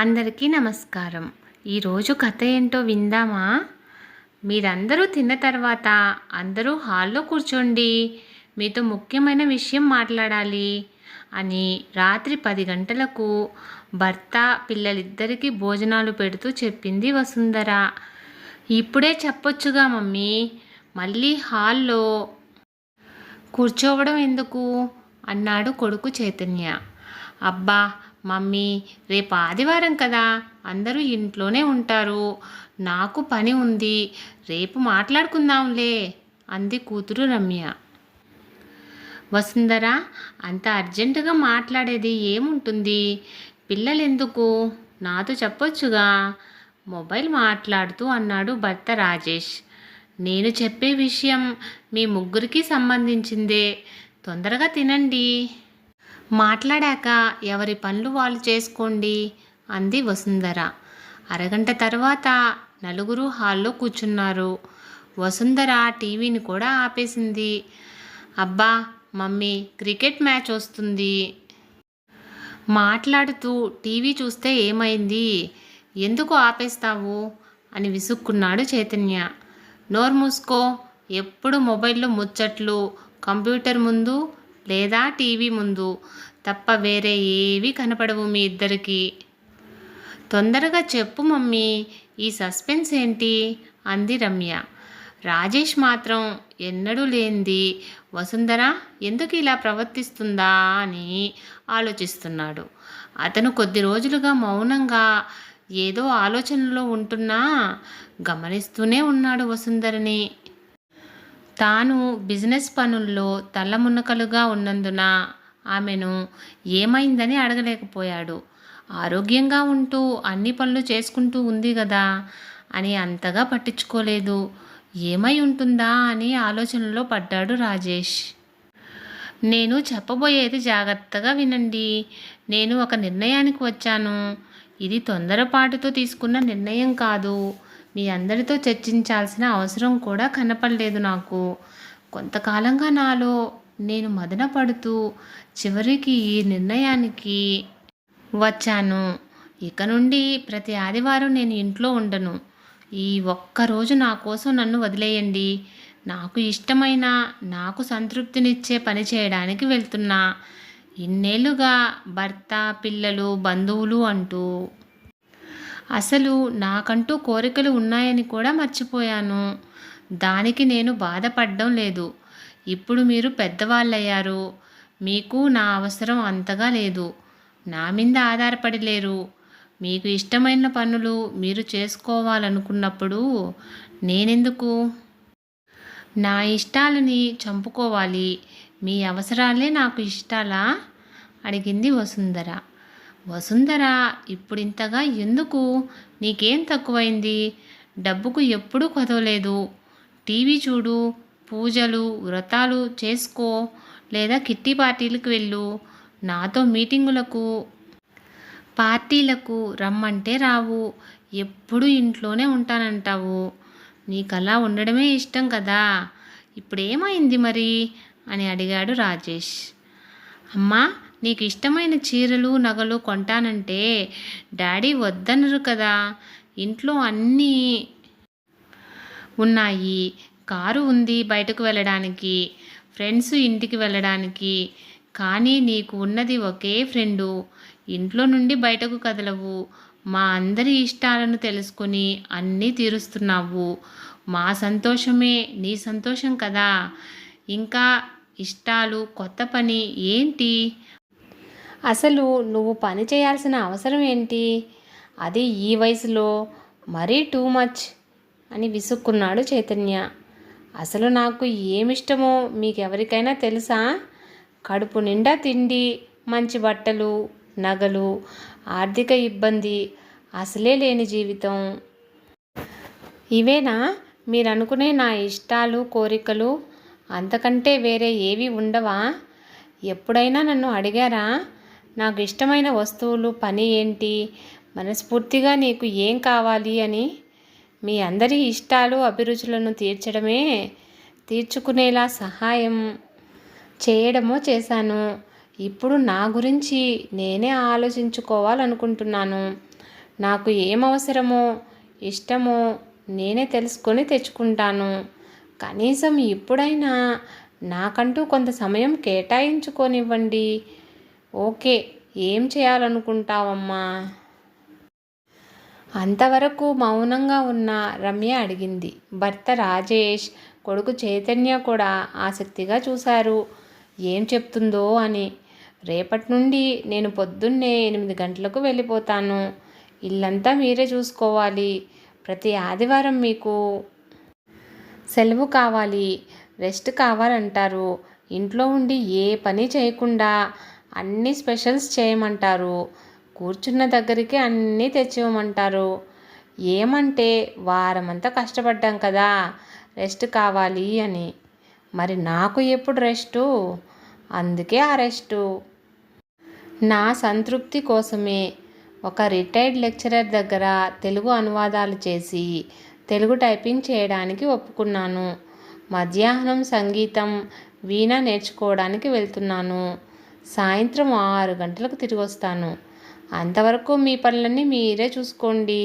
అందరికీ నమస్కారం. ఈరోజు కథ ఏంటో విందామా? మీరందరూ తిన్న తర్వాత అందరూ హాల్లో కూర్చోండి, మీతో ముఖ్యమైన విషయం మాట్లాడాలి అని రాత్రి 10 గంటలకు భర్త పిల్లలిద్దరికీ భోజనాలు పెడుతూ చెప్పింది వసుంధర. ఇప్పుడే చెప్పొచ్చుగా మమ్మీ, మళ్ళీ హాల్లో కూర్చోవడం ఎందుకు అన్నాడు కొడుకు చైతన్య. అబ్బా మమ్మీ, రేపు ఆదివారం కదా, అందరూ ఇంట్లోనే ఉంటారు, నాకు పని ఉంది, రేపు మాట్లాడుకుందాంలే అంది కూతురు రమ్య. వసుంధర, అంత అర్జెంటుగా మాట్లాడేది ఏముంటుంది, పిల్లలెందుకు, నాతో చెప్పొచ్చుగా మొబైల్ మాట్లాడుతూ అన్నాడు భర్త రాజేష్. నేను చెప్పే విషయం మీ ముగ్గురికి సంబంధించిందే, తొందరగా తినండి, మాట్లాడాక ఎవరి పనులు వాళ్ళు చేసుకోండి అంది వసుంధర. అరగంట తర్వాత నలుగురు హాల్లో కూర్చున్నారు. వసుంధర టీవీని కూడా ఆపేసింది. అబ్బా మమ్మీ, క్రికెట్ మ్యాచ్ వస్తుంది, మాట్లాడుతూ టీవీ చూస్తే ఏమైంది, ఎందుకు ఆపేస్తావు అని విసుక్కున్నాడు చైతన్య. నోరు మూసుకో, ఎప్పుడు మొబైల్లో ముచ్చట్లు, కంప్యూటర్ ముందు లేదా టీవీ ముందు తప్ప వేరే ఏవి కనపడవు మీ ఇద్దరికి. తొందరగా చెప్పు మమ్మీ, ఈ సస్పెన్స్ ఏంటి అంది రమ్య. రాజేష్ మాత్రం ఎన్నడూ లేనిది వసుంధర ఎందుకు ఇలా ప్రవర్తిస్తుందా అని ఆలోచిస్తున్నాడు. అతను కొద్ది రోజులుగా మౌనంగా ఏదో ఆలోచనలో ఉంటున్నా గమనిస్తూనే ఉన్నాడు వసుంధరని. తాను బిజినెస్ పనుల్లో తల్లమునకలుగా ఉన్నందున ఆమెను ఏమైందని అడగలేకపోయాడు. ఆరోగ్యంగా ఉంటూ అన్ని పనులు చేసుకుంటూ ఉంది కదా అని అంతగా పట్టించుకోలేదు. ఏమై ఉంటుందా అని ఆలోచనలో పడ్డాడు రాజేష్. నేను చెప్పబోయేది జాగ్రత్తగా వినండి. నేను ఒక నిర్ణయానికి వచ్చాను. ఇది తొందరపాటుతో తీసుకున్న నిర్ణయం కాదు. మీ అందరితో చర్చించాల్సిన అవసరం కూడా కనపడలేదు నాకు. కొంతకాలంగా నాలో నేను మదన పడుతూ చివరికి ఈ నిర్ణయానికి వచ్చాను. ఇక నుండి ప్రతి ఆదివారం నేను ఇంట్లో ఉండను. ఈ ఒక్కరోజు నా కోసం నన్ను వదిలేయండి. నాకు ఇష్టమైన, నాకు సంతృప్తినిచ్చే పని చేయడానికి వెళ్తున్నా. ఇన్నేళ్లుగా భర్త, పిల్లలు, బంధువులు అంటూ అసలు నాకంటూ కోరికలు ఉన్నాయని కూడా మర్చిపోయాను. దానికి నేను బాధపడడం లేదు. ఇప్పుడు మీరు పెద్దవాళ్ళయ్యారు, మీకు నా అవసరం అంతగా లేదు. నా మీద ఆధారపడి లేరు. మీకు ఇష్టమైన పనులు మీరు చేసుకోవాలనుకున్నప్పుడు నేనెందుకు నా ఇష్టాలని చంపుకోవాలి? మీ అవసరాలే నాకు ఇష్టాలా అడిగింది వసుంధర. వసుంధర, ఇప్పుడింతగా ఎందుకు? నీకేం తక్కువైంది? డబ్బుకు ఎప్పుడూ కొదవలేదు. టీవీ చూడు, పూజలు వ్రతాలు చేసుకో, లేదా కిట్టి పార్టీలకు వెళ్ళు. నాతో మీటింగులకు, పార్టీలకు రమ్మంటే రావు. ఎప్పుడు ఇంట్లోనే ఉంటానంటావు. నీకలా ఉండడమే ఇష్టం కదా. ఇప్పుడేమైంది మరి అని అడిగాడు రాజేష్. అమ్మా, నీకు ఇష్టమైన చీరలు, నగలు కొంటానంటే డాడీ వద్దనరు కదా. ఇంట్లో అన్నీ ఉన్నాయి. కారు ఉంది బయటకు వెళ్ళడానికి, ఫ్రెండ్స్ ఇంటికి వెళ్ళడానికి. కానీ నీకు ఉన్నది ఒకే ఫ్రెండు. ఇంట్లో నుండి బయటకు కదలవు. మా అందరి ఇష్టాలను తెలుసుకొని అన్నీ తీరుస్తున్నావు. మా సంతోషమే నీ సంతోషం కదా. ఇంకా ఇష్టాలు, కొత్త పని ఏంటి? అసలు నువ్వు పని చేయాల్సిన అవసరం ఏంటి? అది ఈ వయసులో మరీ టూ మచ్ అని విసుక్కున్నాడు చైతన్య. అసలు నాకు ఏమిష్టమో మీకెవరికైనా తెలుసా? కడుపు నిండా తిండి, మంచి బట్టలు, నగలు, ఆర్థిక ఇబ్బంది, అసలే లేని జీవితం. ఇవేనా మీరనుకునే నా ఇష్టాలు, కోరికలు? అంతకంటే వేరే ఏవి ఉండవా? ఎప్పుడైనా నన్ను అడిగారా నాకు ఇష్టమైన వస్తువులు, పని ఏంటి, మనస్ఫూర్తిగా నీకు ఏం కావాలి అని? మీ అందరి ఇష్టాలు, అభిరుచులను తీర్చుకునేలా సహాయం చేయడమో చేశాను. ఇప్పుడు నా గురించి నేనే ఆలోచించుకోవాలనుకుంటున్నాను. నాకు ఏం అవసరమో ఇష్టమో నేనే తెలుసుకొని తెచ్చుకుంటాను. కనీసం ఇప్పుడైనా నాకంటూ కొంత సమయం కేటాయించుకోనివ్వండి. ఓకే, ఏం చేయాలనుకుంటావమ్మా? అంతవరకు మౌనంగా ఉన్న రమ్య అడిగింది. భర్త రాజేష్, కొడుకు చైతన్య కూడా ఆసక్తిగా చూశారు ఏం చెప్తుందో అని. రేపటి నుండి నేను పొద్దున్నే 8 గంటలకు వెళ్ళిపోతాను. ఇల్లంతా మీరే చూసుకోవాలి. ప్రతి ఆదివారం మీకు సెలవు కావాలి, రెస్ట్ కావాలంటారు. ఇంట్లో ఉండి ఏ పని చేయకుండా అన్ని స్పెషల్స్ చేయమంటారు. కూర్చున్న దగ్గరికి అన్నీ తెచ్చివ్వమంటారు. ఏమంటే వారమంతా కష్టపడ్డాం కదా, రెస్ట్ కావాలి అని. మరి నాకు ఎప్పుడు రెస్టు? అందుకే ఆ రెస్టు నా సంతృప్తి కోసమే. ఒక రిటైర్డ్ లెక్చరర్ దగ్గర తెలుగు అనువాదాలు చేసి తెలుగు టైపింగ్ చేయడానికి ఒప్పుకున్నాను. మధ్యాహ్నం సంగీతం, వీణ నేర్చుకోవడానికి వెళ్తున్నాను. సాయంత్రం 6 గంటలకు తిరిగి వస్తాను. అంతవరకు మీ పనులన్నీ మీరే చూసుకోండి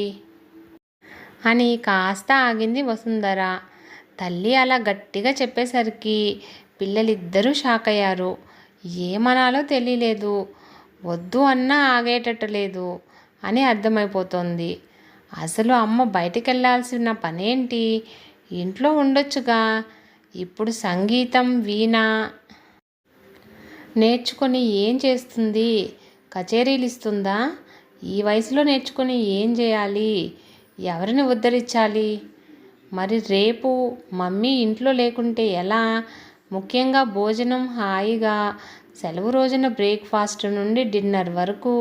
అని కాస్త ఆగింది వసుంధర. తల్లి అలా గట్టిగా చెప్పేసరికి పిల్లలిద్దరూ షాక్ అయ్యారు. ఏమనాలో తెలియలేదు. వద్దు అన్నా ఆగేటట్టు లేదు అని అర్థమైపోతుంది. అసలు అమ్మ బయటికెళ్ళాల్సిన పనేంటి? ఇంట్లో ఉండొచ్చుగా. ఇప్పుడు సంగీతం, వీణ నేర్చుకొని ఏం చేస్తుంది? కచేరీలు ఇస్తుందా? ఈ వయసులో నేర్చుకొని ఏం చేయాలి? ఎవరిని ఉద్ధరించాలి? మరి రేపు మమ్మీ ఇంట్లో లేకుంటే ఎలా? ముఖ్యంగా భోజనం హాయిగా సెలవు రోజున బ్రేక్ఫాస్ట్ నుండి డిన్నర్ వరకు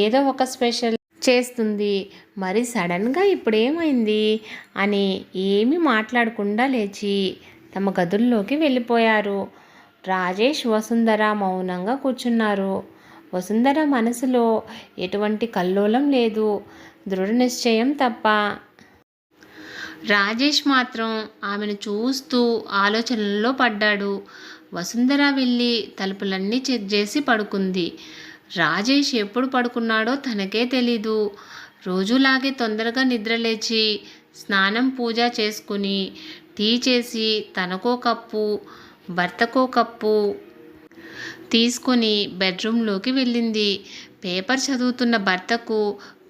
ఏదో ఒక స్పెషల్ చేస్తుంది. మరి సడన్గా ఇప్పుడేమైంది అని ఏమీ మాట్లాడకుండా లేచి తమ గదుల్లోకి వెళ్ళిపోయారు. రాజేష్, వసుంధర మౌనంగా కూర్చున్నారు. వసుంధర మనసులో ఎటువంటి కల్లోలం లేదు, దృఢ నిశ్చయం తప్ప. రాజేష్ మాత్రం ఆమెను చూస్తూ ఆలోచనల్లో పడ్డాడు. వసుంధర వెళ్ళి తలుపులన్నీ చెక్ చేసి పడుకుంది. రాజేష్ ఎప్పుడు పడుకున్నాడో తనకే తెలీదు. రోజులాగే తొందరగా నిద్రలేచి స్నానం, పూజ చేసుకుని టీ చేసి తనకో కప్పు, భర్తకో కప్పు తీసుకొని బెడ్రూమ్లోకి వెళ్ళింది. పేపర్ చదువుతున్న భర్తకు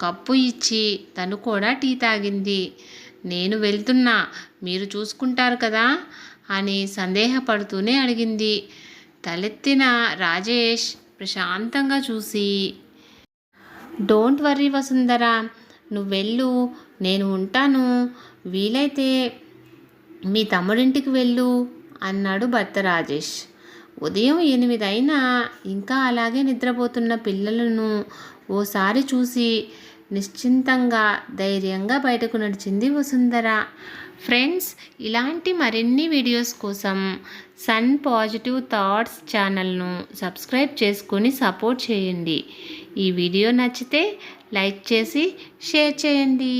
కప్పు ఇచ్చి తను కూడా టీ తాగింది. నేను వెళ్తున్నా, మీరు చూసుకుంటారు కదా అని సందేహపడుతూనే అడిగింది. తలెత్తిన రాజేష్ ప్రశాంతంగా చూసి, డోంట్ వర్రీ వసుంధర, నువ్వెళ్ళు, నేను ఉంటాను. వీలైతే మీ తమ్ముడింటికి వెళ్ళు అన్నాడు భర్త రాజేష్. ఉదయం 8 అయినా ఇంకా అలాగే నిద్రపోతున్న పిల్లలను ఓసారి చూసి నిశ్చింతంగా, ధైర్యంగా బయటకు నడిచింది వసుంధర. ఫ్రెండ్స్, ఇలాంటి మరిన్ని వీడియోస్ కోసం సన్ పాజిటివ్ థాట్స్ ఛానల్ను సబ్స్క్రైబ్ చేసుకొని సపోర్ట్ చేయండి. ఈ వీడియో నచ్చితే లైక్ చేసి షేర్ చేయండి.